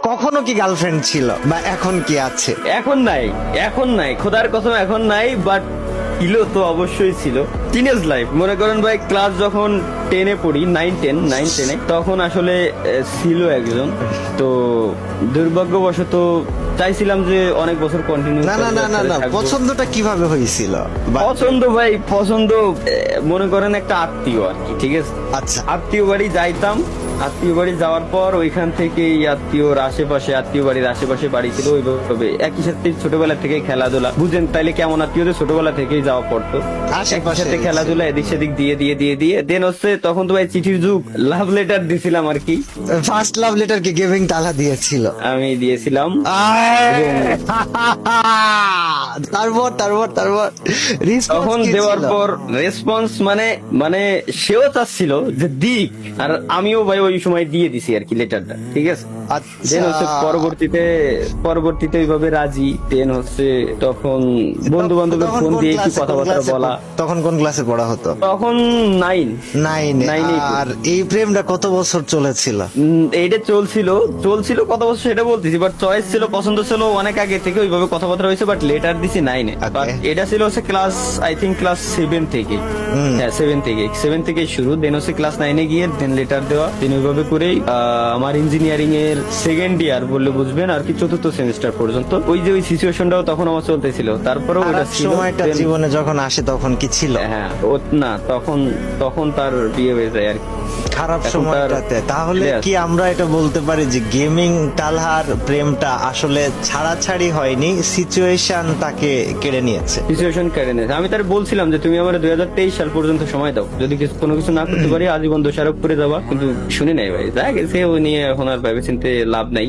কখনো কি গার্লফ্রেন্ড ছিল বা এখন কি আছে? এখন নাই, এখন নাই, খোদার কসম এখন নাই, বাট ছিল তো অবশ্যই ছিল। টিনেজ লাইফ মনে করেন ভাই, ক্লাস যখন 10-এ পড়ি, 9-10-এ, তখন আসলে ছিল একজন। তো দুর্ভাগ্যবশত চাইছিলাম যে অনেক বছর কন্টিনিউ। না না না না না, পছন্দটা কিভাবে হয়েছিল? পছন্দ ভাই, পছন্দ মনে করেন একটা আত্মীয় আর কি, ঠিক আছে? আচ্ছা, আত্মীয় বাড়ি যাইতাম, আত্মীয় বাড়ি যাওয়ার পর ওইখান থেকে আত্মীয় বাড়ির আশেপাশে বাড়ি ছিল, ওইভাবে একই সাথে ছোটবেলা থেকে খেলাধুলা, বুঝেন তাইলে কেমন আত্মীয়দের ছোটবেলা থেকেই যাওয়া পড়তো, একই সাথে খেলাধুলা এদিক সেদিক দিয়ে দিয়ে দিয়ে দিয়ে দেন হচ্ছে তখন তো ভাই চিঠির যুগ, লাভ লেটার দিছিলাম আর কি। ফার্স্ট লাভ লেটার কি গিভিং তালা দিয়েছিল? আমি দিয়েছিলাম। তারপর তারপর তারপর তখন দেওয়ার পর রেসপন্স মানে মানে সেও চাচ্ছিল যে দিক, আর আমিও ভাই ওই সময় দিয়ে দিছি আর কি লেটারটা, ঠিক আছে? দেন হচ্ছে পরবর্তীতে ওইভাবে রাজি। দেন হচ্ছে তখন বন্ধু বান্ধবের ফোন দিয়ে কি কথাবার্তা বলা। তখন কোন ক্লাসে পড়া হতো? তখন 9 নাইনে। আর এই প্রেমটা কত বছর চলেছিল? এইটা চলছিল কত বছর সেটা বলতেছি, বাট চয়েস ছিল, পছন্দ ছিল অনেক আগে থেকে, ওইভাবে কথাবার্তা হয়েছে, বাট লেটার দিছি 9-এ। বাট এটা ছিল হচ্ছে ক্লাস, আই থিঙ্ক ক্লাস 7 থেকে, হ্যাঁ 7 থেকে শুরু। দেন হচ্ছে ক্লাস 9-এ গিয়ে দেন লেটার দেওয়া। দেন ওইভাবে করেই আমার ইঞ্জিনিয়ারিং এর সেকেন্ড ইয়ার বললে বুঝবেন আর কি, 4th সেমিস্টার পর্যন্ত ওই যে ওই সিচুয়েশনটাও তখন আমার চলতেছিল। তারপরেও ওটা ছিল। সময়টা জীবনে যখন আসে তখন কি ছিল? হ্যাঁ না, তখন তার বিয়ে হয়ে যায় আর কি, খারাপ এখন সময়টাতে। তাহলে কি আমরা এটা বলতে পারি যে গেমিং তালহার প্রেমটা আসলে ছাড়াছাড়ি হয়নি, সিচুয়েশন তাকে কেড়ে নিয়েছে? সিচুয়েশন কেড়ে নিয়েছে। আমি তার বলছিলাম যে তুমি আমার 2023 সাল পর্যন্ত সময় দাও, যদি কোনো কিছু না করতে পারি আজীবন দোষারোপ করে যাবা, কিন্তু শুনি নাই ভাই, যা গেছে ও নিয়ে এখন আর ভেবে চিন্তে লাভ নাই।